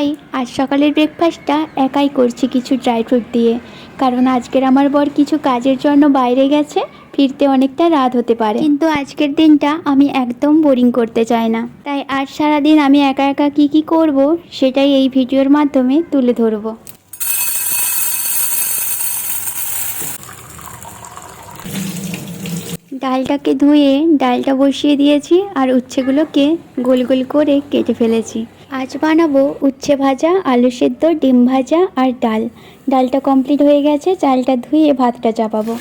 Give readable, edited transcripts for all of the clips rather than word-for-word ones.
তাই আজ সকালের ব্রেকফাস্টটা একাই করছি কিছু ড্রাই ফ্রুট দিয়ে, কারণ আজকের আমার বর কিছু কাজের জন্য বাইরে গেছে, ফিরতে অনেকটা রাত হতে পারে। কিন্তু আজকের দিনটা আমি একদম বোরিং করতে চাই না, তাই আজ সারাদিন আমি একা একা কি করব সেটাই এই ভিডিওর মাধ্যমে তুলে ধরবো। ডালটাকে ধুয়ে ডালটা বসিয়ে দিয়েছি আর উচ্ছেগুলোকে গোল গোল করে কেটে ফেলেছি। আজ বানাবো উচ্ছে ভাজা, আলু সেদ্ধ, ডিম ভাজা আর ডাল। ডালটা কমপ্লিট হয়ে গেছে, চালটা ধুয়ে ভাতটা চাপাবো।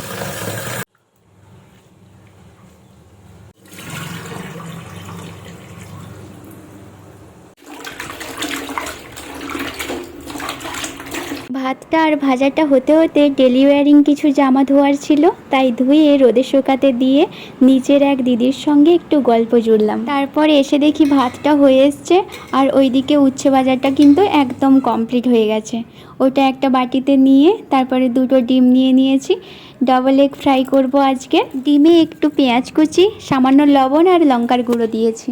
ভাতটা আর ভাজাটা হতে হতে ডেলি ওয়ারিং কিছু জামা ধোয়ার ছিল, তাই ধুয়ে রোদে শুকাতে দিয়ে নিচের এক দিদির সঙ্গে একটু গল্প জুড়লাম। তারপরে এসে দেখি ভাতটা হয়ে এসছে আর ওইদিকে উচ্ছে ভাজাটা কিন্তু একদম কমপ্লিট হয়ে গেছে। ওটা একটা বাটিতে নিয়ে তারপরে দুটো ডিম নিয়েছি, ডাবল এগ ফ্রাই করব আজকে। ডিমে একটু পেঁয়াজ কুচি, সামান্য লবণ আর লঙ্কার গুঁড়ো দিয়েছি।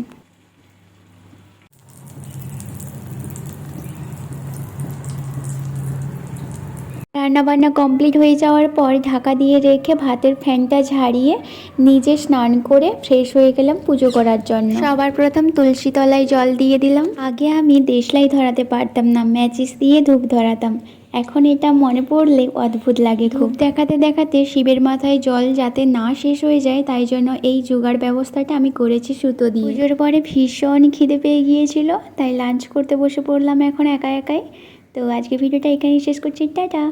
রান্নাবান্না কমপ্লিট হয়ে যাওয়ার পর ঢাকা দিয়ে রেখে ভাতের ফ্যানটা ঝাড়িয়ে নিজে স্নান করে ফ্রেশ হয়ে গেলাম পুজো করার জন্য। সবার প্রথম তুলসী তলায় জল দিয়ে দিলাম। আগে আমি দেশলাই ধরাতে পারতাম না, ম্যাচিস দিয়ে ধূপ ধরাতাম। এখন এটা মনে পড়লে অদ্ভুত লাগে খুব। দেখাতে দেখাতে শিবের মাথায় জল যাতে না শেষ হয়ে যায়, তাই জন্য এই জোগাড় ব্যবস্থাটা আমি করেছি সুতো দিয়ে। পুজোর পরে ভীষণ খিদে পেয়ে গিয়েছিল, তাই লাঞ্চ করতে বসে পড়লাম এখন একাই। তো আজকে ভিডিওটা এখানেই শেষ করছি, টাটা।